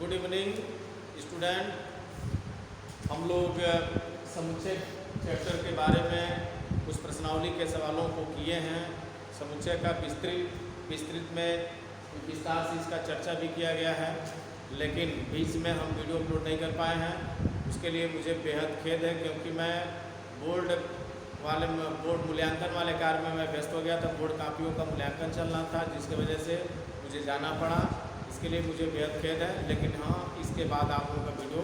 Good evening student. हम लोग समुच्चय चैप्टर के बारे में कुछ प्रश्नावली के सवालों को किए हैं। समुच्चय का विस्तृत में विस्तार से इसका चर्चा भी किया गया है, लेकिन बीच में हम वीडियो अपलोड नहीं कर पाए हैं। उसके लिए मुझे बेहद खेद है, क्योंकि मैं बोर्ड मूल्यांकन वाले कार्य में मैं व्यस्त हो गया था। बोर्ड कापियों का मूल्यांकन चल रहा था, जिसकी वजह से मुझे जाना पड़ा। इसके लिए मुझे बेहद खेद है, लेकिन हाँ, इसके बाद आप लोगों का वीडियो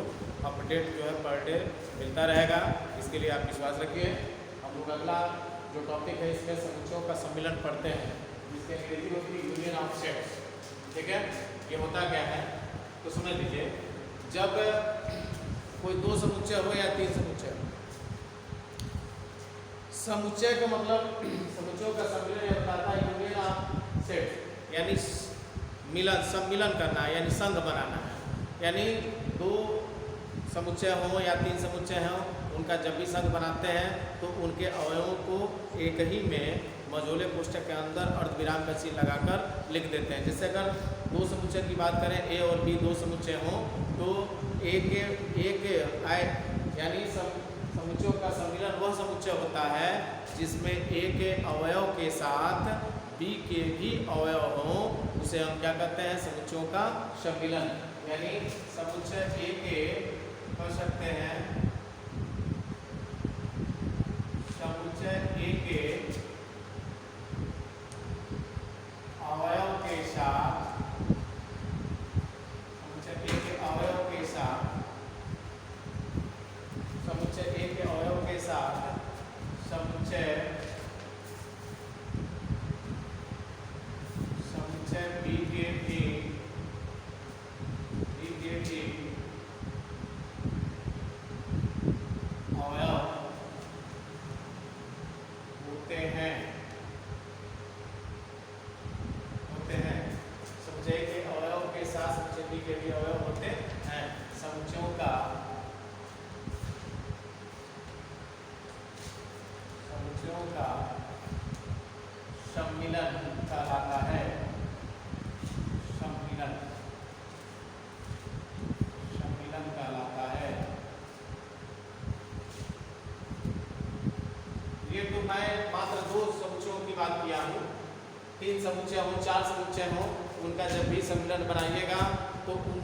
अपडेट जो है पर डे मिलता रहेगा। इसके लिए आप विश्वास रखिए। हम लोग अगला जो टॉपिक है, इसमें समुच्चयों का सम्मिलन पढ़ते हैं, जिसकी अंग्रेजी होती है यूनियन ऑफ सेट्स। ठीक है, ये होता क्या है तो समझ लीजिए। जब कोई दो समुच्चय हो या तीन समुच्चय हो, समुच्चय का मतलब समुच्चयों का सम्मिलन यह बताता है यूनियन ऑफ सेट्स, यानी सम्मिलन करना है, यानी संघ बनाना है। यानी दो समुच्चय हों या तीन समुच्चय हों, उनका जब भी संघ बनाते हैं तो उनके अवयवों को एक ही में मझोले कोष्ठक के अंदर अर्धविराम का चिन्ह लगाकर लिख देते हैं। जैसे अगर दो समुच्चय की बात करें, ए और बी दो समुच्चय हों, तो एक यानी समुच्चयों का सम्मिलन वह समुच्चय होता है जिसमें ए के अवयव के साथ बी के भी अवयव हों, उसे हम क्या कहते हैं? समुच्चयों का सम्मिलन। यानी समुच्चय ए के कह सकते हैं, समुच्चय ए के अवयव के साथ, समुच्चय ए के अवयव के साथ, समुच्चय ए के अवयव के साथ समुच्चय बी के भी अवयव होते हैं। समुच्चय के अवयव के साथ समुच्चय बी के भी अवयव होते हैं। समुच्चयों का सम्मिलन कहलाता है। सम्मिलन कहलाता है। ये तो मैं मात्र दो समुच्चयों की बात किया हूँ। तीन समुच्चय हो, चार समुच्चय हो, उनका जब भी सम्मिलन बनाइएगा तो उन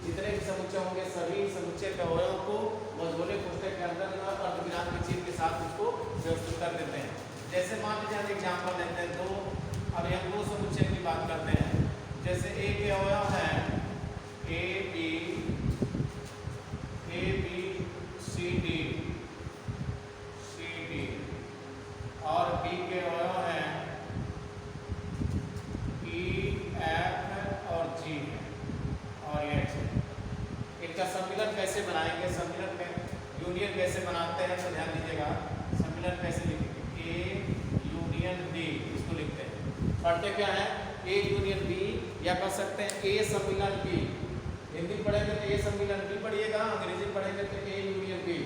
जितने भी समुच्चय होंगे, सभी समुच्चय के अवयवों को मझोले कोष्ठक के अंदर अर्धविराम के चिन्ह के साथ उसको व्यवस्थित कर देते हैं। जैसे मान लीजिए हम एग्जाम्पल लेते हैं, अभी हम दो समुच्चय की बात करते हैं। जैसे ए के अवयव हैं ए बी सी डी और बी के अवयव हैं ई एफ और जी और एच। इनका सम्मिलन कैसे बनाएंगे? सम्मिलन में यूनियन कैसे बनाते हैं तो ध्यान दीजिएगा। सम्मिलन कैसे लिखेंगे? ए यूनियन बी, इसको लिखते हैं। पढ़ते क्या है? ए यूनियन बी, या कह सकते हैं ए सम्मिलन बी। हिंदी पढ़ेंगे तो ए सम्मिलन बी पढ़िएगा, अंग्रेजी पढ़ेंगे तो ए यूनियन बी।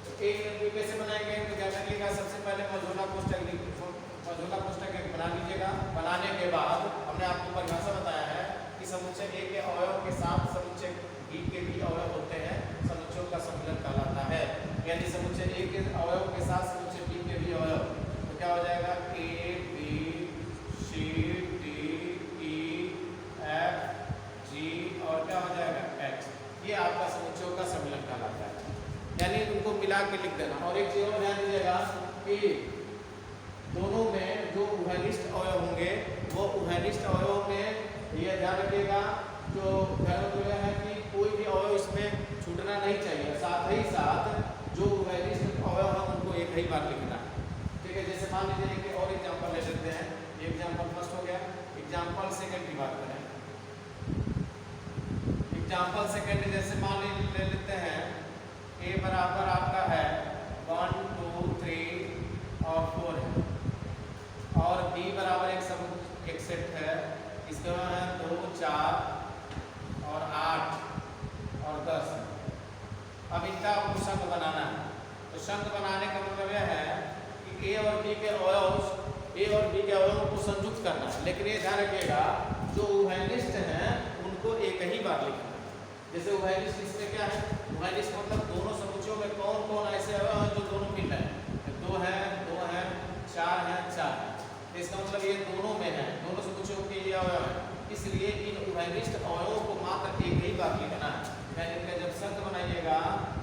तो ए यूनियन बी कैसे बनाएंगे तो ध्यान रखिएगा। सबसे पहले मझोला कोष्ठक एक बना लीजिएगा। बनाने के बाद हमने आपको परिभाषा बताया है कि समुच्चय ए के अवयव के साथ समुच्चय बी के भी अवयव होते हैं, समुच्चयों का सम्मिलन कहलाता है। यानी समुच्चय ए के अवयव के साथ समुच्चय बी के भी अवयव, तो क्या हो जाएगा? A B C D E F G और क्या हो जाएगा? एच। ये आपका समुच्चयों का सम्मिलन कहलाता है। यानी उनको मिला के लिख देना। और एक चीज और ध्यान दीजिएगा कि दोनों में जो उभयनिष्ठ अवयव होंगे, वो उभयनिष्ठ अवयव में ये ध्यान रखिएगा, जो है कि कोई भी अवयव इसमें छूटना नहीं चाहिए। साथ ही साथ जो उभयनिष्ठ अवयव है उनको एक ही बार लिखना है। ठीक है, जैसे मान लीजिए कि और एग्जाम्पल ले लेते हैं। एग्जाम्पल फर्स्ट हो गया। एग्जाम्पल सेकंड की बात करें। एग्जाम्पल सेकंड जैसे मान ले लेते हैं, ए बराबर आपका है 1 2 3 और 4 है, और बी बराबर एक सेट है, इसके बाद है 2 4 और 8 और 10। अब इनका आपको संघ बनाना है। तो संघ बनाने का मतलब यह है कि ए और बी के अवयवों को संयुक्त करना है। लेकिन ये ध्यान रखिएगा, जो उभयनिष्ठ हैं उनको एक ही ही बार लिखना है। जैसे उभयनिष्ठ इसमें क्या है, उभयनिष्ठ मतलब दोनों समुच्चयों में कौन कौन ऐसे अवयव हैं जो दोनों भिन्न है, दो है, चार है, चार है। इसका मतलब ये दोनों में है, दोनों समुच्चयों के ये अवयव है, इसलिए इन उभयनिष्ठ अवयवों को मात्र एक ही बार लिखना है। यानी इनका जब संख्या बनाइएगा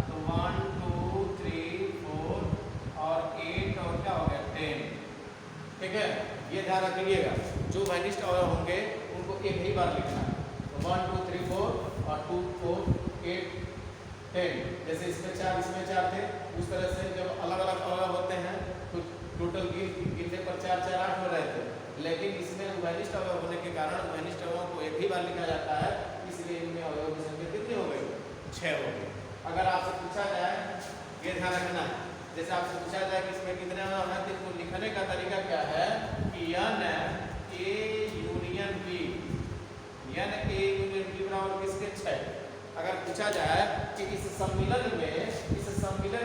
तो 1 2 3 4 और 8 और क्या हो गया 10, ठीक है। ये ध्यान रखिएगा, जो उभयनिष्ठ अवयव होंगे उनको एक ही बार लिखना है। तो 1 2 3 4 और 2 4 8 10, जैसे इसमें 4 इसमें 4 थे, उस तरह से जब अलग अलग अवयव होते हैं तो टोटल गिनने पर 4 4 8 हो रहे थे, लेकिन इसमें उभयनिष्ठ अवयव होने के कारण उभयनिष्ठ अवयव को एक ही बार लिखा जाता है, इसलिए इनमें अवयव की संख्या कितनी हो गई, 6 हो गई। अगर आपसे पूछा जाए, ये ध्यान रखना है, जैसे आपसे पूछा जाए कि इसमें कितने अवयव हैं, तो इसको लिखने का तरीका क्या है कि n a union b, n a union b बराबर किसके 6। अगर पूछा जाए कि इस सम्मिलन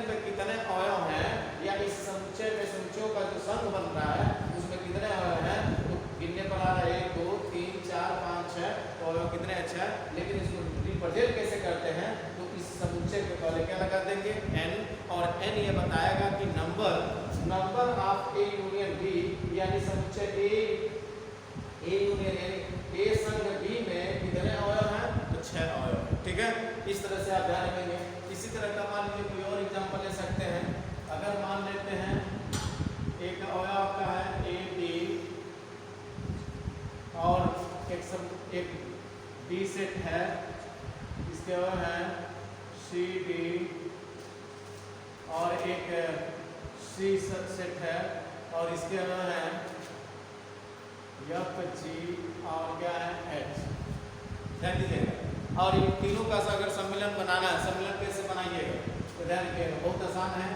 में कितने अवयव हैं, या इस समुच्चय में समुच्चयों का जो संघ बन रहा है उसमें कितने अवयव हैं, तो गिनने पर आ रहा है 1 2 3 4 5 6, तो अवयव कितने अच्छे हैं। लेकिन इसको रिप्रेजेंट कैसे करते हैं, तो इस समुच्चय के पहले क्या लगा देंगे n, और n ये बताएगा कि number of A union B, यानी समुच्चय ए यूनियन यानी ए संघ बी में कितने अवयव हैं, तो 6 अवयव हैं, ठीक है। इस तरह से आप ध्यान रखेंगे। इसी तरह का मान लीजिए कोई और एग्जांपल ले सकते हैं। अगर मान लेते हैं एक अवयव आपका है ए बी और एक बी सेट है, इसके अवयव हैं सी डी, और एक सी सेट है और इसके अवयव हैं एफ जी और क्या है एच, ध्यान दीजिएगा। और इन तीनों का अगर सम्मिलन बनाना है, सम्मिलन कैसे बनाइएगा, तो ध्यान रखिएगा, बहुत आसान है।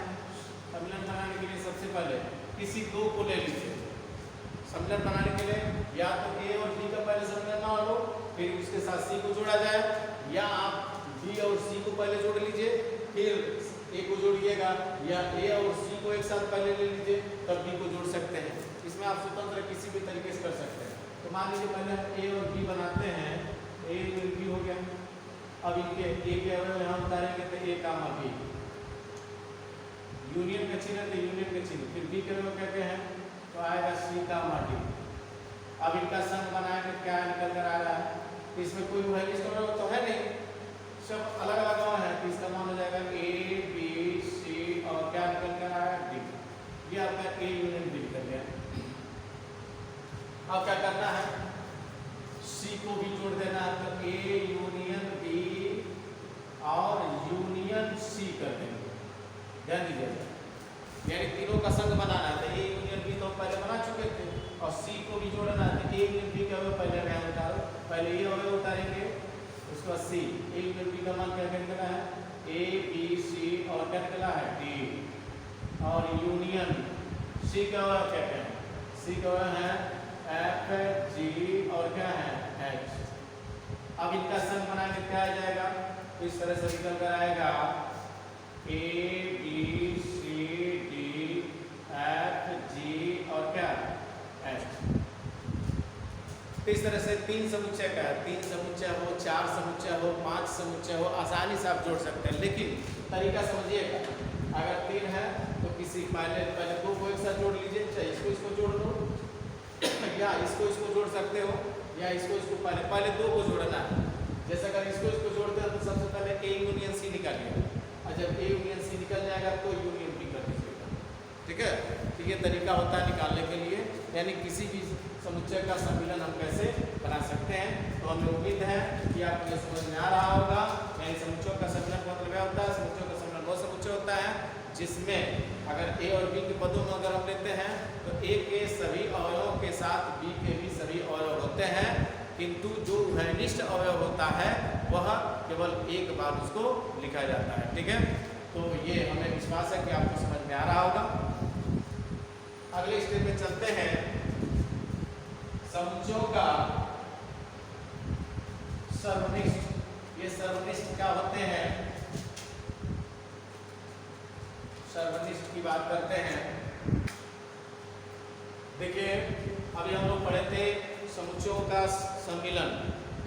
सम्मिलन बनाने के लिए सबसे पहले किसी दो को ले लीजिए। सम्मिलन बनाने के लिए या तो ए और बी का पहले सम्मिलन ना हो, फिर उसके साथ सी को जोड़ा जाए, या आप बी और सी को पहले जोड़ लीजिए फिर ए को जोड़िएगा, या ए और सी को एक साथ पहले ले लीजिए तब बी को जोड़ सकते हैं। इसमें आप स्वतंत्र किसी भी तरीके से कर सकते हैं। तो मान लीजिए पहले हम ए और बी बनाते हैं, ए और बी हो गया। अब इनके ए के अवयव यहाँ उतारेंगे तो ए कामा बी, यूनियन का चिन्ह तो यूनियन का चिन्ह, फिर बी के अवयव क्या हैं तो आएगा सी कामा डी। अब इनका संघ बनाएंगे, क्या निकल कर आ रहा है, तो इसमें कोई उभयनिष्ठ अवयव तो है नहीं, सब अलग अलग अवयव है, तो इसका मान हो जाएगा ए बी सी और क्या निकल कर आ रहा है डी। ये आपका ए यूनियन बी कर गया। अब क्या करना है, सी को भी जोड़ देना है, तो ए यूनियन बी और यूनियन सी कर देंगे, ध्यान दीजिएगा। यानी तीनों का संघ बनाना है, तो ए यूनियन बी तो पहले बना चुके थे, और सी को भी जोड़ना है, तो ए यूनियन बी का अवयव पहले यहाँ उतारो, पहले ये अवयव उतारेंगे, उसके बाद सी, ए यूनियन बी का मान क्या निकला है ए बी सी और क्या निकला है डी, और यूनियन सी का अवयव क्या है, सी का अवयव है एफ जी और क्या है एच। अब इनका संघ बनाएंगे क्या आ जाएगा, तो इस तरह से निकल कर आएगा A B C D F G और क्या एच। तो इस तरह से 3 समुच्चय का है, 3 समुच्चय हो, 4 समुच्चय हो, 5 समुच्चय हो, आसानी से आप जोड़ सकते हैं। लेकिन तरीका समझिएगा, अगर 3 है तो किसी पहले 2 को एक साथ जोड़ लीजिए, चाहे इसको जोड़ दो, या इसको जोड़ सकते हो, या इसको पहले 2 को जोड़ना है। जैसे अगर इसको जोड़ते हैं तो सबसे पहले ए यूनियन सी निकालिएगा, और जब ए यूनियन सी निकल जाएगा तो यूनियन बी कर दीजिएगा, ठीक है। तो ये तरीका होता है निकालने के लिए, यानी किसी भी समुच्चय का सम्मिलन हम कैसे बना सकते हैं। तो हमें उम्मीद है कि आपको ये समझ में आ रहा होगा। यानी समुच्चयों का सम्मिलन का मतलब क्या होता है, समुच्चयों का सम्मिलन वो समुच्चय होता है जिसमें अगर ए और बी के पदों में अगर हम लेते हैं तो ए के सभी अवयवों के साथ बी के भी सभी अवयव होते हैं, किंतु जो उभयनिष्ठ अवयव होता है वह केवल एक बार उसको लिखा जाता है, ठीक है। तो ये हमें विश्वास है कि आपको समझ में आ रहा होगा। अगले स्टेप में चलते हैं, समुच्चयों का सर्वनिष्ठ। ये सर्वनिष्ठ क्या होते हैं, सर्वनिष्ठ की बात करते हैं। देखिए अभी हम लोग पढ़े थे समुच्चयों का सम्मिलन,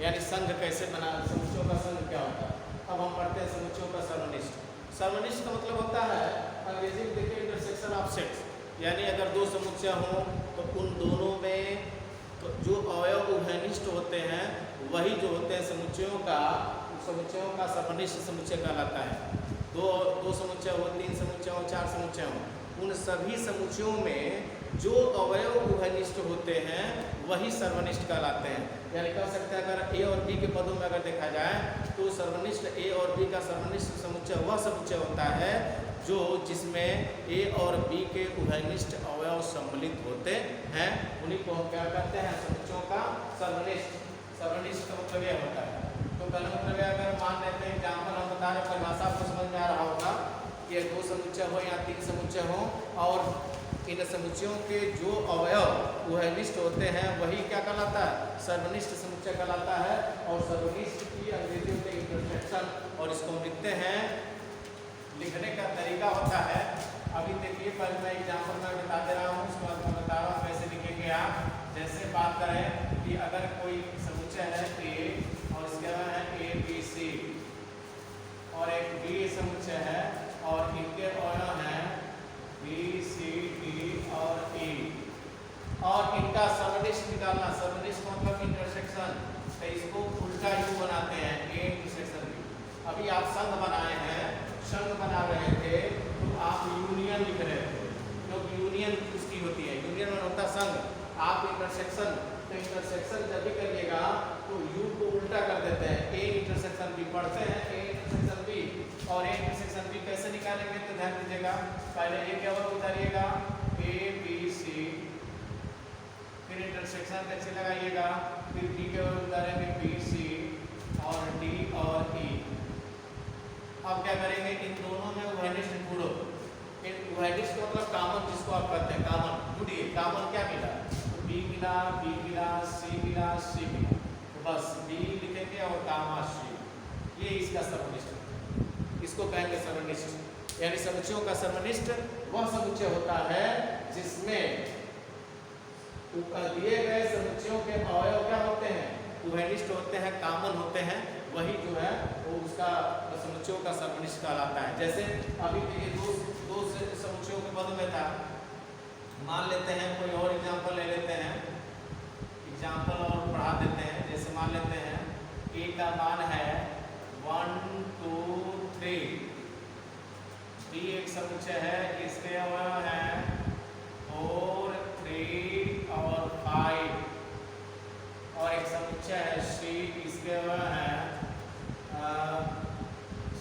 यानी संघ कैसे बना, समुच्चयों का संघ क्या होता है। अब हम पढ़ते हैं समुच्चयों का सर्वनिष्ठ। सर्वनिष्ठ का मतलब होता है, अंग्रेजी में देखिए, इंटरसेक्शन ऑफ सेट्स, यानी अगर दो समुच्चय हों तो उन दोनों में तो जो अवयव उभयनिष्ठ होते हैं वही जो होते हैं समुच्चयों का सर्वनिष्ठ समुच्चय कहलाता है। दो समुच्चय हो, 3 समुच्चय हो, 4 समुच्चय हो, उन सभी समुच्चयों में जो अवयव उभयनिष्ठ होते हैं वही सर्वनिष्ठ कहलाते हैं। यानी कह सकते हैं अगर ए और बी के पदों में अगर देखा जाए तो सर्वनिष्ठ ए और बी का सर्वनिष्ठ समुच्चय वह समुच्चय होता है जो जिसमें ए और बी के उभयनिष्ठ अवयव सम्मिलित होते हैं, उन्हीं को हम क्या कहते हैं, समुच्चयों का सर्वनिष्ठ। सर्वनिष्ठ का मतलब यह होता है। तो पहले मतलब अगर मान लेते हैं एग्जाम्पल हम बता रहे, परिभाषा आपको समझ में आ रहा होगा कि 2 समुच्चय हो या 3 समुच्चय हो और इन समुच्चयों के जो अवयव उभयनिष्ठ होते हैं वही क्या कहलाता है, सर्वनिष्ठ समुच्चय कहलाता है। और सर्वनिष्ठ की अंग्रेजी में इंटरसेक्शन, और इसको लिखते हैं, लिखने का तरीका होता है, अभी देखिए पहले मैं एग्जाम्पल में बता दे रहा हूँ, उसके बाद मैं बता रहा हूँ कैसे लिखेंगे आप। जैसे बात करें कि अगर कोई समुच्चय है ए और इसके बाद है ए बी सी और एक बी समुच्चय है और इनके अवयव हैं बी सी डी और ई, और इनका सर्वनिष्ठ निकालना। सर्वनिष्ठ मतलब इंटरसेक्शन, तो इसको उल्टा यू बनाते हैं, ए इंटरसेक्शन बी। अभी आप संघ बनाए हैं, संघ बना रहे थे तो आप यूनियन लिख रहे थे, क्योंकि यूनियन उसकी होती है, यूनियन में होता संघ। आप इंटरसेक्शन, तो इंटरसेक्शन जब भी करिएगा तो यू को उल्टा कर देते हैं, ए इंटरसेक्शन बी पढ़ते हैं, ए इंटरसेक्शन बी। और ए इंटरसेक्शन बी कैसे निकालेंगे तो ध्यान दीजिएगा, पहले ए क्या होगा उतारिएगा, ए बी सी, फिर इंटरसेक्शन का चिन्ह लगाइएगा, फिर बी के उतारेंगे बी सी और डी और ई। अब क्या करेंगे, इन दोनों में उभयनिष्ठ ढूंढो। इन उभयनिष्ठ का मतलब कॉमन जिसको आप कहते हैं कॉमन, ढूंढिए कॉमन क्या मिला, तो बी मिला, बी मिला, सी मिला, सी मिला, तो बस बी लिखेंगे और कामा सी, ये इसका सर्वनिष्ठ, इसको कहेंगे सर्वनिष्ठ। यानी समुच्चयों का सर्वनिष्ठ वह समुच्चय होता है जिसमें दिए गए समुच्चयों के अवयव क्या होते हैं, उभयनिष्ठ होते हैं, कॉमन होते हैं, वही जो है वो उसका समुच्चयों का सर्वनिष्ठ कहलाता है। जैसे अभी देखिए दो समुच्चयों के पद में था, मान लेते हैं कोई और एग्जांपल ले लेते हैं, एग्जांपल और बढ़ा देते हैं। जैसे मान लेते हैं ए का मान है 1 2 3, बी एक समुच्चय है, इसके अवयव हैं 4 3 और 5, और एक समुच्चय है सी, इसके अवयव हैं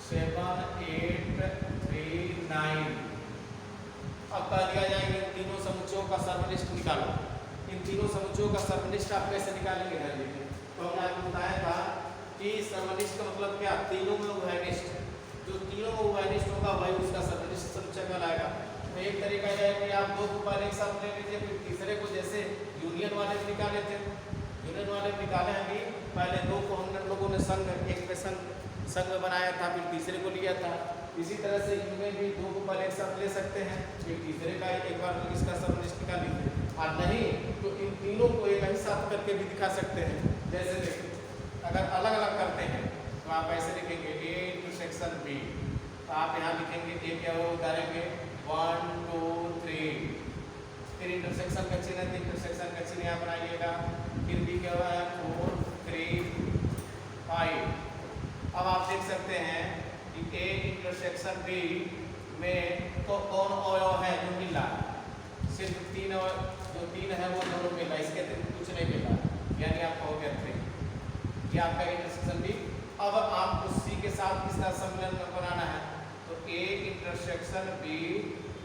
7 8 3 9। अब कह दिया जाएगा इन तीनों समुच्चयों का सर्वनिष्ठ निकालो। इन तीनों समुच्चयों का सर्वनिष्ठ आप कैसे निकालेंगे, ध्यान दीजिए। तो हमने आपको बताया था कि सर्वनिष्ठ का मतलब क्या, तीनों में उभयनिष्ठ, जो तीनों में उभयनिष्ठ होगा वही उसका सर्वनिष्ठ समुच्चय कहलाएगा। तो एक तरीका यह है कि आप दो को पहले एक साथ ले लीजिए, फिर तीसरे को जैसे यूनियन वाले में निकाले थे, यूनियन वाले में निकाले हैं कि पहले दो को हम लोगों ने संघ, एक में संघ बनाया था, फिर तीसरे को लिया था। इसी तरह से इनमें भी दो को पहले एक साथ ले सकते हैं, फिर तीसरे का एक बार इसका सर्वनिष्ठ निकाल लीजिए, और नहीं तो इन तीनों को एक ही साथ करके भी दिखा सकते हैं। जैसे देखिए अगर अलग अलग करते हैं तो आप ऐसे लिखेंगे ए इंटरसेक्शन बी, तो आप यहाँ लिखेंगे ए क्या वो उतारेंगे 1 2 3, फिर इंटरसेक्शन का चिन्ह, इंटरसेक्शन का चिन्ह यहाँ बनाइएगा, फिर बी क्या हुआ है 4 3 5। अब आप देख सकते हैं कि ए इंटरसेक्शन बी में तो कौन अवयव है जो मिला, सिर्फ 3 जो 3 है वो दोनों मिला, इसके कुछ नहीं मिला, यानी आपका हो गया 3, ये आपका इंटरसेक्शन बी। अब आपको सी के साथ किसका सम्मिलन बनाना है, तो ए इंटरसेक्शन बी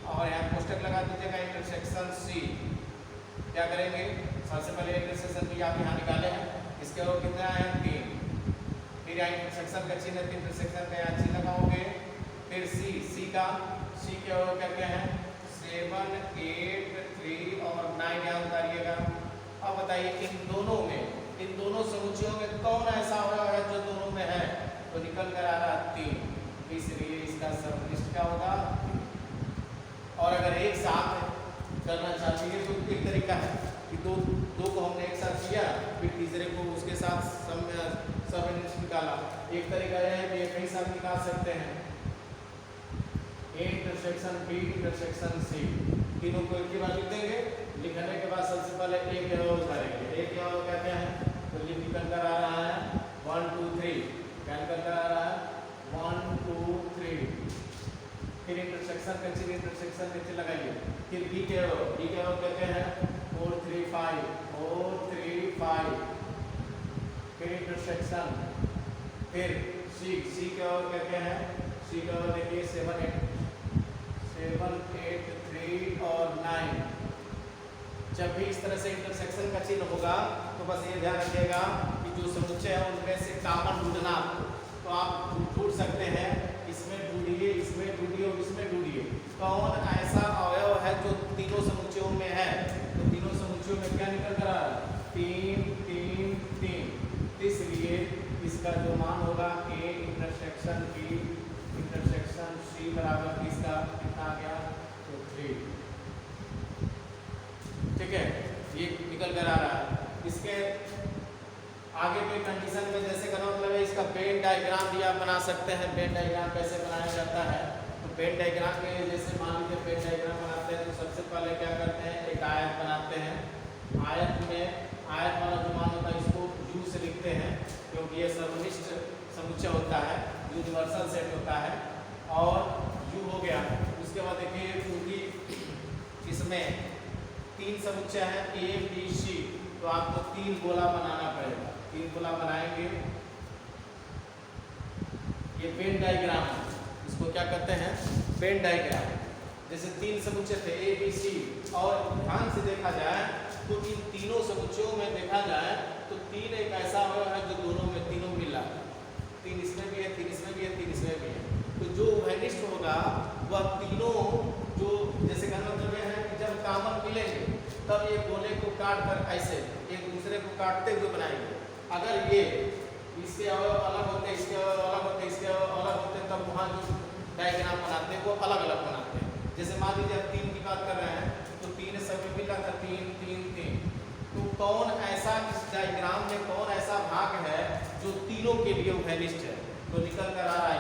और यहाँ कोष्टक लगा दीजिएगा इंटरसेक्शन सी। क्या करेंगे, सबसे पहले इंटरसेक्शन बी आप यहाँ निकाले हैं, इसके और कितना है 3, फिर यहाँ इंटरसेक्शन का चिन्ह, इंटरसेक्शन का यहाँ चिन्ह लगाओगे, फिर सी के और क्या क्या है 7 8 3 और 9 यहाँ उतारिएगा। अब बताइए इन दोनों समुच्चयों में कौन ऐसा अवयव है जो दोनों में है, तो निकल कर आ रहा 3, इसलिए इसका सर्वनिष्ठ क्या होगा। और अगर एक साथ करना चाहते हैं तो एक तरीका है कि दो को हमने एक साथ किया, फिर तीसरे को उसके साथ निकाला। एक तरीका यह है कि ये कहीं साथ निकाल सकते हैं, A intersection B intersection C, तीनों को एक ही बार लिख देंगे। लिखने के बाद सबसे पहले A के वो उतारेंगे। A के वो क्या क्या है, तो ये निकल कर आ रहा है 1 2 3, क्या निकल कर आ रहा है 1 2 3। फिर इंटरसेक्शन कैंसिल, इंटरसेक्शन कैंसिल लगाइए। फिर B के वो कहते हैं 4 3 5, 4 3 5। फिर इंटरसेक्शन, फिर C के वो कहते हैं, C का वो देखिए 7 8 3 और 9। जब भी इस तरह से इंटरसेक्शन का चिन्ह होगा तो बस ये ध्यान रखिएगा कि जो समुच्चय है उनमें से कॉमन ढूंढना। तो आप ढूंढ सकते हैं, इसमें ढूंढिए, इसमें ढूंढिए और इसमें ढूंढिए कौन ऐसा अवयव है जो तीनों समुच्चयों में है। तो तीनों समुच्चयों में क्या निकल कर आ रहा है 3 3 3। इसलिए इसका जो मान होगा A intersection B intersection C बराबर इसका कितना आ गया, तो 3। ठीक है, ये निकल कर आ रहा है। इसके आगे के कंडीशन में जैसे करना मतलब है इसका वेन डायग्राम भी आप बना सकते हैं। वेन डायग्राम कैसे बनाया जाता है, तो वेन डायग्राम के जैसे मान लीजिए वेन डायग्राम बनाते हैं तो सबसे पहले क्या करते हैं, एक आयत बनाते हैं। आयत में आयत वाला जो मान होता है इसको U से लिखते हैं, क्योंकि ये सर्वनिष्ठ समुच्चय होता है, यूनिवर्सल सेट होता है। और U हो गया। उसके बाद देखिए क्योंकि इसमें 3 समुच्चय है A B C, तो आपको 3 गोला बनाना पड़ेगा। 3 गोला बनाएंगे। ये वेन डायग्राम, इसको क्या कहते हैं, वेन डायग्राम। जैसे 3 समुच्चय थे A B C, और ध्यान से देखा जाए तो इन तीनों समुच्चयों में देखा जाए तो 3 एक ऐसा है जो दोनों में तीनों मिला, 3 इसमें भी है, 3 इसमें भी है, 3 इसमें भी है। तो जो उभयनिष्ठ होगा वह तीनों, जो जैसे कहना मतलब यह है कि जब कॉमन मिलेंगे तब ये गोले को काट कर ऐसे एक दूसरे को काटते हुए बनाएंगे। अगर ये इसके अलग होते, इसके अलग होते, इसके अलग होते, तब वहाँ जो डायग्राम बनाते हैं वो अलग अलग बनाते हैं। जैसे मान लीजिए आप 3 की बात कर रहे हैं तो 3 सब मिला था 3 3 3। तो कौन ऐसा इस डायग्राम में कौन ऐसा भाग है जो तीनों के लिए उभयनिष्ठ है, तो निकल कर आ रहा है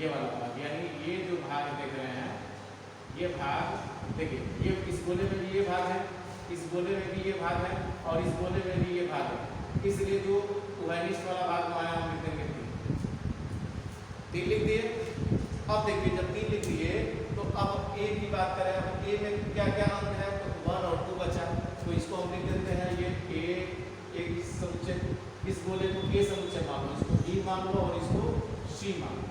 ये वाला भाग। यानी ये जो भाग देख रहे हैं, ये भाग देखिए, ये इस गोले में भी ये भाग है, इस गोले में भी ये भाग है, और इस गोले में भी ये भाग है। इसलिए जो उभयनिष्ठ वाला भाग आया हम लिख देंगे 3 लिख दिए। अब देखिए जब 3 लिख दिए तो अब A की बात करें, अब A में क्या क्या अंक है, तो 1 और 2 बचा, तो इसको हम लिख देते हैं ये A एक समुच्चय, इस गोले को A समुच्चय मान लो, इसको B मान लो और इसको C मान लो।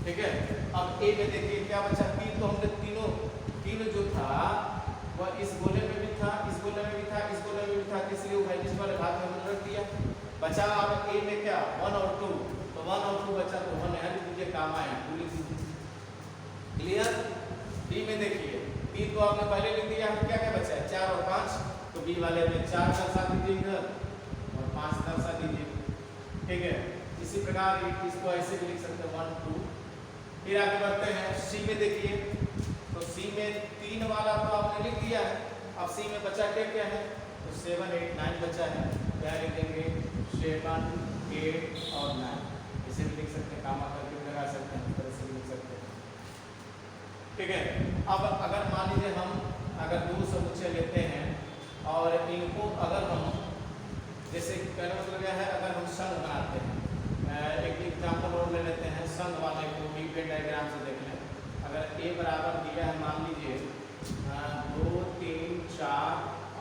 ठीक है, अब A में देखिए क्या बचा, 3 तो हमने तीन जो था वह इस गोले में भी था, इस गोले में भी था, इस गोले में भी था, इसलिए उभयनिष्ठ वाले भाग में हमने रख दिया। बचा अब A में क्या 1 और 2, तो 1 और 2 बचा, तो 1 यहाँ लिख दीजिए, काम आया, क्लियर। B में देखिए 3 तो आपने पहले लिख दिया, क्या क्या बचा है 4 और 5, तो B वाले में 4 दर्शा दीजिए इधर और 5 दर्शा दीजिए। ठीक है, इसी प्रकार इसको ऐसे भी लिख सकते हैं 1 2। फिर आगे बढ़ते हैं C में देखिए, तो C में 3 वाला तो आपने लिख दिया है। अब C में बचा क्या है, तो 7 8 9 बचा है, क्या लिख देंगे 7 8 और 9। इसे भी लिख सकते हैं, कामा करके भी लगा सकते हैं, इस तरह से भी लिख सकते हैं। ठीक है, अब अगर मान लीजिए हम अगर 2 समुच्चय लेते हैं और इनको अगर हम जैसे कहने मतलब यह है, अगर हम संघ बनाते हैं, एक एग्जाम्पल और ले लेते हैं, संघ वाले को भी वेन डायग्राम से देख लें। अगर A बराबर दिया है मान लीजिए 2 3 4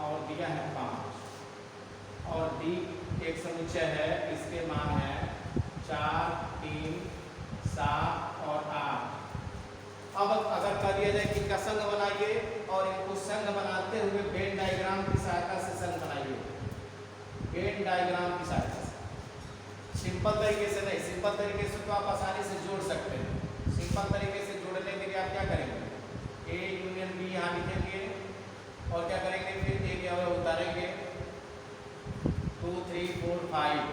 और दिया है 5, और D एक समुच्चय है, इसके मान है 4 3 7 और 8। अब अगर कह दिया जाए कि इनका संघ बनाइए और इनको संघ बनाते हुए वेन डायग्राम की सहायता से संघ बनाइए, वेन डायग्राम की सहायता से, सिंपल तरीके से नहीं, सिंपल तरीके से तो आप आसानी से जोड़ सकते हैं। सिंपल तरीके से जोड़ने के लिए आप क्या करेंगे, A यूनियन B यहाँ लिखेंगे और क्या करेंगे, फिर A क्या हुआ उतारेंगे 2 3 4 5,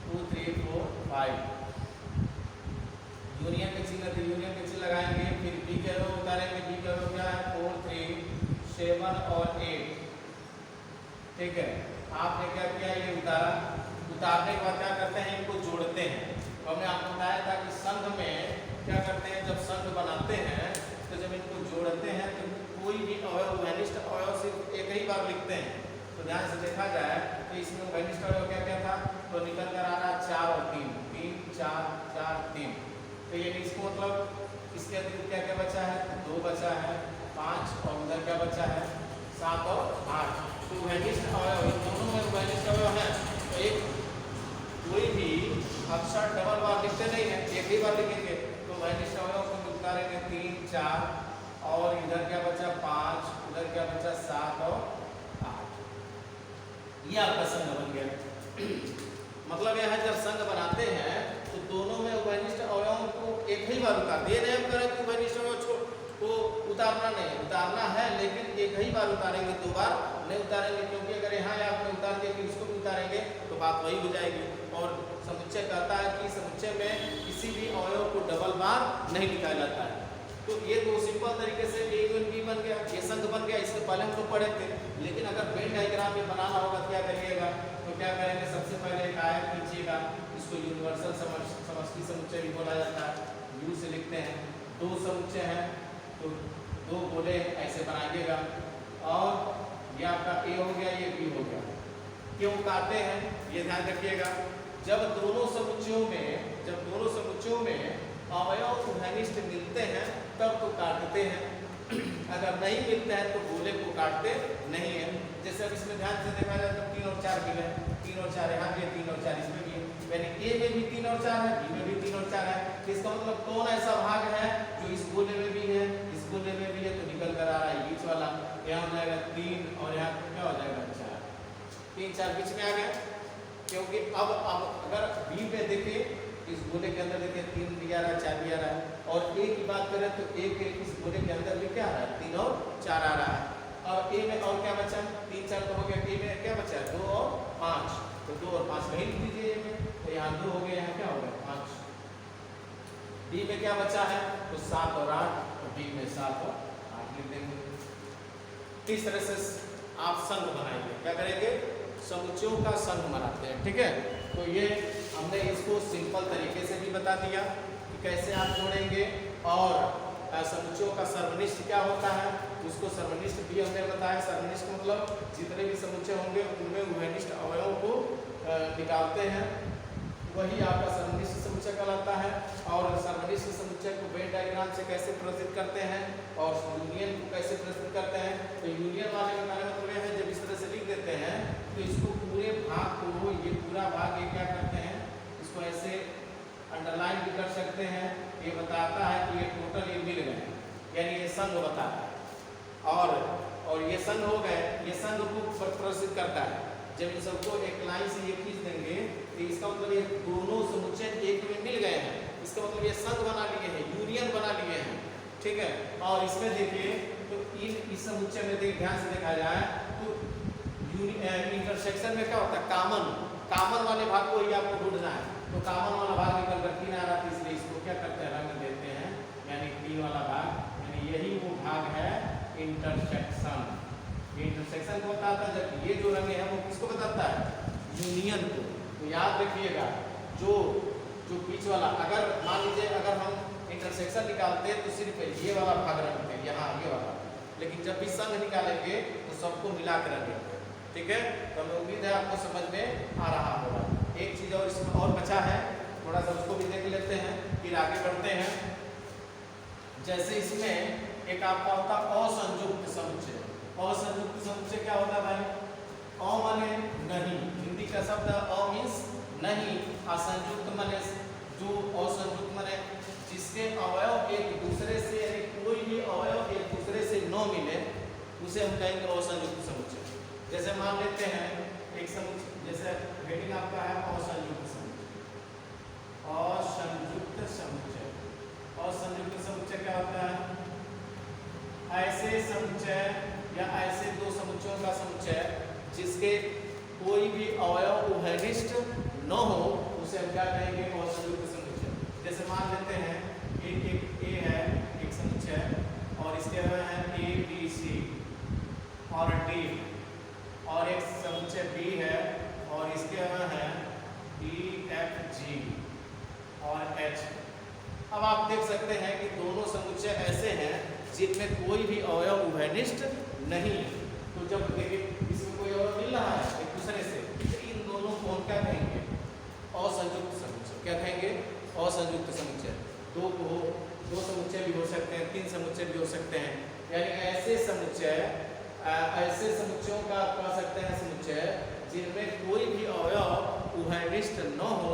2 3 4 5, यूनियन के चिन्ह थे, यूनियन के चिन्ह लगाएंगे, फिर B के रो उतारेंगे, B के रो क्या है 4 3 7 और 8। ठीक है, आपने क्या किया, ये उतारा, उतारने के बाद क्या करते हैं, इनको बदलते हैं तो कोई भी अवयव उभयनिष्ठ अवयव सिर्फ एक ही बार लिखते हैं। तो ध्यान से देखा जाए तो इसमें उभयनिष्ठ अवयव क्या क्या था, तो निकल कर आ रहा 4 और 3, 3 4 4 3। तो ये इसको मतलब इसके अतिरिक्त क्या क्या बचा है, 2 बचा है, 5 और उधर क्या बचा है 7 और 8। तो उभयनिष्ठ अवयव दोनों में उभयनिष्ठ अवयव है। तो एक कोई भी अक्षर डबल बार लिखते नहीं है, एक ही बार लिखेंगे। तो उभयनिष्ठ अवयव को उतारेंगे 3 4 और इधर क्या बचा 5, उधर क्या बचा 7 और 8। ये आपका संघ बन गया। मतलब यह है जब संघ बनाते हैं तो दोनों में उभयनिष्ठ अवयवों को एक ही बार उतारते। ये नहीं हम करें कि उभयनिष्ठ अवयव को उतारना नहीं, उतारना है लेकिन एक ही बार उतारेंगे, 2 बार नहीं उतारेंगे। क्योंकि अगर यहाँ आपने उतार दिया फिर इसको भी उतारेंगे तो बात वही हो जाएगी। और समुच्चय कहता है कि समुच्चय में किसी भी अवयव को डबल बार नहीं लिखा जाता है। तो ये दो सिंपल तरीके से ए यूनियन बी बन गया, ये संघ बन गया। इससे पहले हम लोग पढ़े थे। लेकिन अगर वेन डायग्राम में बनाना होगा क्या करिएगा, तो क्या करेंगे, सबसे पहले एक आयत खींचिएगा, इसको यूनिवर्सल समष्टि समुच्चय भी बोला जाता है, यू से लिखते हैं। 2 समुच्चय हैं तो 2 गोले ऐसे बनाइएगा और ये आपका ए हो गया, ये बी हो गया। क्यों काटते हैं ये ध्यान रखिएगा। जब दोनों समुच्चयों में अवयव उभयनिष्ठ मिलते हैं तब तो काटते हैं, अगर नहीं मिलते हैं तो गोले को काटते नहीं है। जैसे अब इसमें ध्यान से देखा जाए तो 3 और 4 मिले, 3 और 4 यहाँ भी है, 3 और 4 इसमें भी है। यानी ए में भी 3 और 4 है, बी में भी 3 और 4 है। इसका मतलब कौन ऐसा भाग है जो इस गोले में भी है, इस गोले में भी है, तो निकल कर आ रहा है बीच वाला। यहाँ हो जाएगा 3 और यहाँ क्या हो जाएगा 4, 3 4 बीच में आ गया। क्योंकि अब अगर बी पे देखिए इस गोले के अंदर देखिए 3 भी आ रहा है, 4 भी आ रहा है। और ए की बात करें तो ए के इस गोले के अंदर भी क्या आ रहा है, 3 और 4 आ रहा है। और ए में और क्या बचा, 3 4 तो हो गया, ए में क्या बचा 2 और 5, तो 2 और 5 वही लिख दीजिए ए में, तो यहाँ 2 हो गया, यहाँ क्या हो गया 5। डी में क्या बचा है तो 7 और 8, तो डी में 7 और 8 लिख देंगे। इस तरह से आप संघ बनाएंगे, क्या करेंगे, समुच्चयों का संघ बनाते हैं। ठीक है, तो ये हमने इसको सिंपल तरीके से भी बता दिया कि कैसे आप जोड़ेंगे। और समुच्चयों का सर्वनिष्ठ क्या होता है उसको सर्वनिष्ठ भी हमने बताया। सर्वनिष्ठ मतलब जितने भी समुच्चय होंगे उनमें उभयनिष्ठ अवयवों को निकालते हैं, वही आपका सर्वनिष्ठ समुच्चय कहलाता है। और सर्वनिष्ठ समुच्चय को वेन डायग्राम से कैसे प्रस्तुत करते हैं और यूनियन को कैसे प्रस्तुत करते हैं। तो यूनियन वाले का मतलब यह है जब इस तरह से लिख देते हैं तो इसको पूरे भाग को, ये पूरा भाग ये क्या करते हैं, इसको ऐसे अंडरलाइन भी कर सकते हैं। ये बताता है कि ये टोटल ये मिल गए, यानी ये संघ बताता है। और ये संघ हो गए, ये संघ को प्रस्तुत करता है। जब इन सबको एक लाइन से ये खींच देंगे तो इसका मतलब ये दोनों समुच्चय एक में मिल गए हैं, इसका मतलब ये संघ बना लिए हैं, यूनियन बना लिए हैं। ठीक है, और इसमें देखिए तो इस समुच्चय में देखिए ध्यान से देखा जाए तो इंटरसेक्शन में क्या होता है, कामन वाले भाग को ही आपको ढूंढना है। तो कामन वाला भाग निकल कर 3 आ रहा है, इसलिए इसको क्या करते हैं, रंग देते हैं, यानी 3 वाला भाग, यानी यही वो भाग है इंटरसेक्शन। इंटरसेक्शन को बताता है, जब ये जो रंग है वो किसको बताता है, यूनियन को। तो याद रखिएगा जो बीच वाला, अगर मान लीजिए अगर हम इंटरसेक्शन निकालते हैं तो सिर्फ ये वाला भाग रखते हैं, यहाँ आगे वाला, लेकिन जब भी संघ निकालेंगे तो सबको मिला कर रखेंगे। ठीक है, तो हमें उम्मीद है आपको समझ में आ रहा होगा। एक चीज़ और इसमें और बचा है, थोड़ा सा उसको भी देख लेते हैं, फिर आगे बढ़ते हैं। जैसे इसमें एक आपका होता है असंयुक्त समुच्चय। असंयुक्त समुच्चय क्या होता है भाई, अ माने नहीं, हिंदी का शब्द अ मीन्स नहीं, असंयुक्त माने जो असंयुक्त माने जिसके अवयव एक दूसरे से, यानी कोई भी अवयव एक दूसरे से न मिले उसे हम कहेंगे असंयुक्त समुच्चय। जैसे मान लेते हैं एक समुच्चय, जैसे हेडिंग आपका है असंयुक्त समुच्चय। असंयुक्त समुच्चय, असंयुक्त समुच्चय क्या होता है, ऐसे समुच्चय या ऐसे दो समुच्चयों का समुच्चय जिसके कोई भी अवयव उभयनिष्ठ न हो उसे हम क्या कहेंगे, असंयुक्त समुच्चय। जैसे मान लेते हैं एक ए है एक समुच्चय और इसके अलावा है ए बी सी और डी, और एक समुच्चय बी है और इसके अलावा है ई एफ जी और एच। अब आप देख सकते हैं कि दोनों समुच्चय ऐसे हैं जिनमें कोई भी अवयव उभयनिष्ठ नहीं है। तो जब देखिए इसमें कोई अवयव मिल रहा है एक दूसरे से, तो इन दोनों को हम क्या कहेंगे? असंयुक्त समुच्चय। क्या कहेंगे? असंयुक्त समुच्चय। दो समुच्चय भी हो सकते हैं, 3 समुच्चय भी हो सकते हैं। यानी ऐसे समुच्चयों का कह सकते हैं समुच्चय जिनमें कोई भी अवयव उभयनिष्ठ न हो,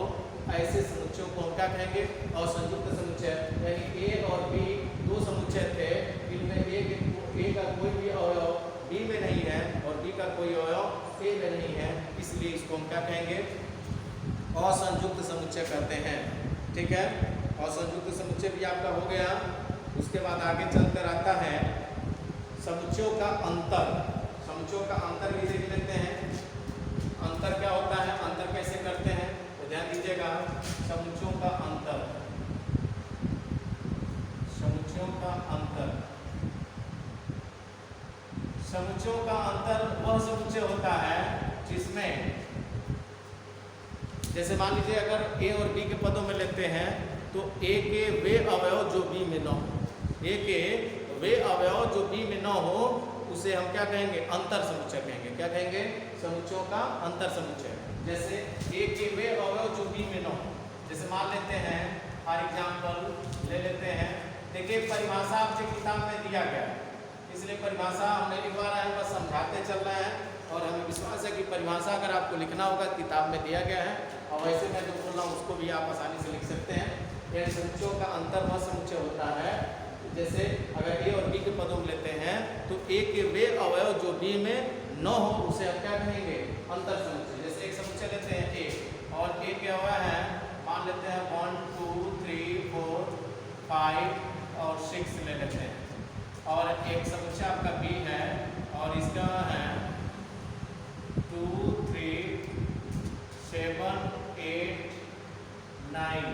ऐसे समुच्चयों को हम क्या कहेंगे? असंयुक्त समुच्चय। यानी ए और बी 2 समुच्चय थे, इनमें ए का कोई भी अवयव बी में नहीं है और बी का कोई अवयव ए में नहीं है, इसलिए इसको हम क्या कहेंगे? असंयुक्त समुच्चय कहते हैं। ठीक है, असंयुक्त समुच्चय भी आपका हो गया। उसके बाद आगे चलकर आता है समुच्चयों का अंतर। समुच्चयों का अंतर भी देख लेते हैं। अंतर क्या होता है, अंतर कैसे करते हैं, तो ध्यान दीजिएगा। समुच्चयों का अंतर, समुच्चयों का अंतर, समुच्चयों का अंतर वह समुच्चय होता है जिसमें, जैसे मान लीजिए अगर ए और बी के पदों में लेते हैं तो ए के वे अवयव जो बी में न हो, ए के वे अवयव जो बी में न हो, उसे हम क्या कहेंगे? अंतर समुच्चय कहेंगे। क्या कहेंगे? समुच्चयों का अंतर समुच्चय। जैसे ए के वे अवयव जो बी में न हो, जैसे मान लेते हैं फॉर एग्जाम्पल ले लेते हैं। देखिए परिभाषा आपकी किताब में दिया गया, इसलिए परिभाषा हम नहीं लिखवा रहे हैं, बस समझाते चल रहे हैं। और हमें विश्वास है कि परिभाषा अगर आपको लिखना होगा किताब में दिया गया है, और वैसे मैं जो बोल रहा हूँ उसको भी आप आसानी से लिख सकते हैं। यह समुच्चयों का अंतर वह समुच्चय होता है, जैसे अगर ए और बी के पदों में लेते हैं तो ए के वे अवयव जो बी में न हो, उसे हम क्या कहेंगे? अंतर समुच्चय। जैसे एक समुच्चय लेते हैं ए, और ए के अवयव हैं, मान लेते हैं 1 2 3 4 5 और 6 ले लेते हैं। और एक समुच्चय आपका बी है और इसका है 2 3 7 8 9,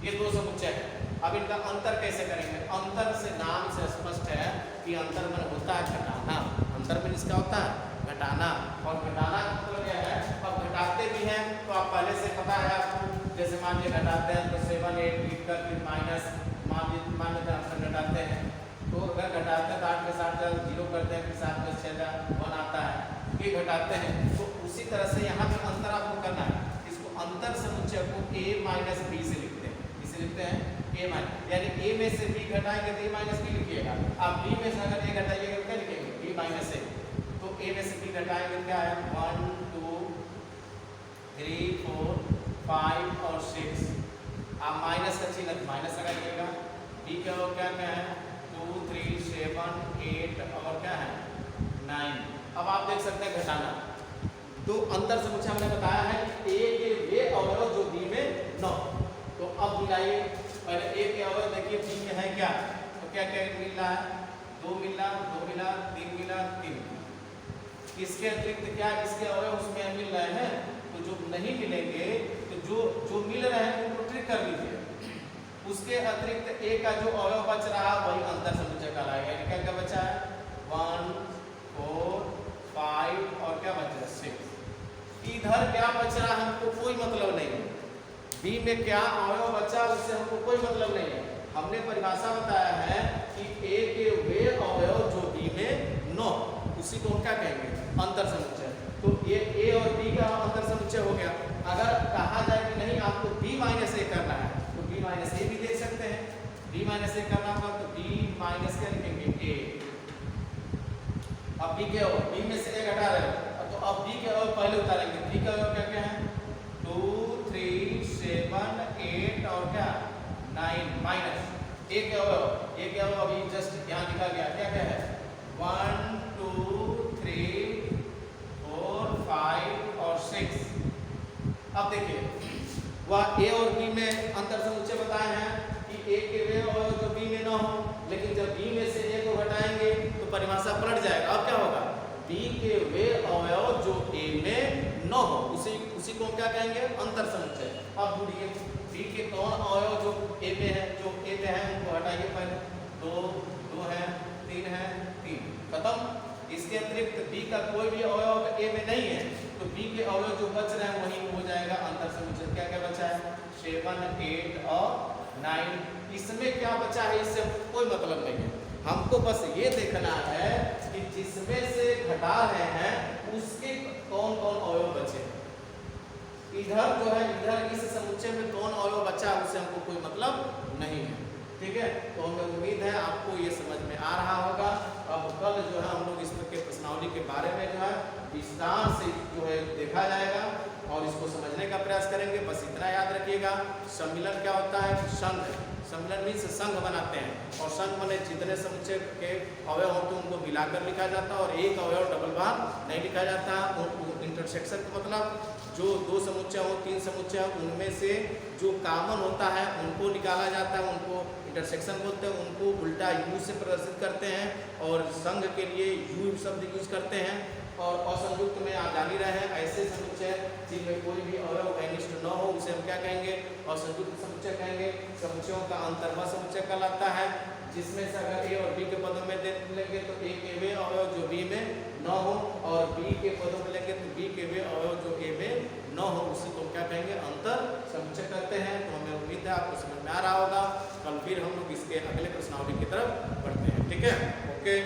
ये 2 समुच्चय है। अब इनका अंतर कैसे करेंगे? अंतर से नाम से स्पष्ट है कि अंतर में होता है घटाना। अंतर में इसका होता है घटाना, और घटाना का मतलब क्या है? अब घटाते भी हैं तो आप पहले से पता है आपको, जैसे मान लीजिए घटाते हैं तो 7 8 लिख कर फिर माइनस मान लीजिए ऑप्शन घटाते हैं, तो अगर घटाते हैं तो 8 के साथ 0 करते हैं, फिर 7 में 6 1 आता है, ये घटाते हैं। तो उसी तरह से यहाँ पे अंतर आपको करना है। इसको अंतर समुच्चय को a माइनस बी से लिखते हैं। इसे लिखते हैं a माइनस, यानी a में से b घटाएंगे तो a माइनस बी लिखिएगा। आप b में से अगर a घटाइएगा तो क्या लिखेंगे? b minus a। तो a में से b घटाएंगे क्या है? 1 2 3 4 5 और 6। आप माइनस का चिन्ह माइनस लगाइएगा। b का क्या है? 2 3 7 8 और क्या है? 9। अब आप देख सकते हैं घटाना। तो अंतर समुच्चय हमने बताया है कि a के वे अवयव जो b में न हो। तो अब मिलाइए, पहले a के अवयव देखिए b में है क्या, तो क्या क्या मिल रहा है? 2 मिला, 2 मिला, 3 मिला, 3। इसके अतिरिक्त क्या इसके अवयव उसमें मिल रहे हैं? तो जो नहीं मिलेंगे, तो जो मिल रहे हैं उनको ट्रिक कर लीजिए। उसके अतिरिक्त a का जो अवयव बच रहा है वही अंतर समुच्चय कहलाएगा। यानी क्या क्या बचा है? 1 4 5 और क्या बच रहा है? 6। इधर क्या बच रहा है हमको कोई मतलब नहीं है। बी में क्या अवयव बचा उससे हमको कोई मतलब नहीं है। हमने परिभाषा बताया है कि ए के वे अवयव जो बी में न, उसी को हम क्या कहेंगे? अंतर समुच्चय। तो ये ए और बी का अंतर समुच्चय हो गया। अगर कहा जाए कि नहीं आपको b माइनस ए करना है तो b माइनस ए भी देख सकते हैं। b माइनस ए करना होगा तो b माइनस क्या लिखेंगे? a। अब b के अवयव, b में से a घटा रहे हो तो अब b के अवयव पहले उतारेंगे। b के अवयव क्या क्या है? 2 3 7 8 और क्या 9 माइनस a के अवयव अभी जस्ट यहाँ लिखा गया क्या क्या है? 1 2 3 4 5 और 6। अब देखिए वह a और b में अंतर समुच्चय बताए हैं कि a के वे अवयव जो b में न हो, लेकिन जब b में से a को घटाएंगे तो परिभाषा पलट जाएगा। अब क्या होगा? b के वे अवयव जो a में न हो, उसी को क्या कहेंगे? अंतर समुच्चय। अब ढूंढिए b के कौन अवयव जो a में है, उनको हटाइए। पहले 2 है, 3 है, 3 खत्म। इसके अतिरिक्त b का कोई भी अवयव a में नहीं है, तो b के अवयव जो बच रहे हैं वही हो जाएगा अंतर समुच्चय। क्या क्या बचा है? 7 8 और 9। इसमें क्या बचा है इससे कोई मतलब नहीं है। हमको बस ये देखना है कि जिसमें से घटा रहे हैं उसके कौन कौन अवयव बचे हैं। इधर जो है, इधर इस समुच्चय में कौन अवयव बचा है उससे हमको कोई मतलब नहीं है। ठीक है, तो हमें उम्मीद है आपको ये समझ में आ रहा होगा। अब कल जो है हम लोग इसके प्रश्नावली के बारे में जो है विस्तार से जो है देखा जाएगा और इसको समझने का प्रयास करेंगे। बस इतना याद रखिएगा, सम्मिलन क्या होता है? संघ। सम्मिलन मीन्स संघ बनाते हैं, और संघ बने जितने समुच्चय के अवयव होते हैं उनको मिलाकर लिखा जाता है, और एक अवयव डबल बार नहीं लिखा जाता। इंटरसेक्शन का मतलब जो दो समुच्चय हो, तीन समुच्चय हो, उनमें से जो कॉमन होता है उनको निकाला जाता है, उनको इंटरसेक्शन बोलते हैं। उनको उल्टा यू से प्रदर्शित करते हैं, और संघ के लिए यू शब्द यूज करते हैं। और असंयुक्त में आप जान ही रहे हैं, ऐसे समुच्चय जिनमें कोई भी अवयव अनिष्ट न हो उसे हम क्या कहेंगे? असंयुक्त समुच्चय कहेंगे। समुच्चयों का अंतर्भव समुच्चय कहलाता है, जिसमें से अगर ए और बी के पदों में देख लेंगे तो ए के वे अवयव जो बी में न हो, और बी के पदों में लेंगे तो बी के वे अवयव जो ए में न हो, उसी को क्या कहेंगे? अंतर समुच्चय कहते हैं। तो हमें उम्मीद है आपको समझ में आ रहा होगा। कल फिर हम लोग इसके अगले प्रश्नावली की तरफ बढ़ते हैं। ठीक है, ओके।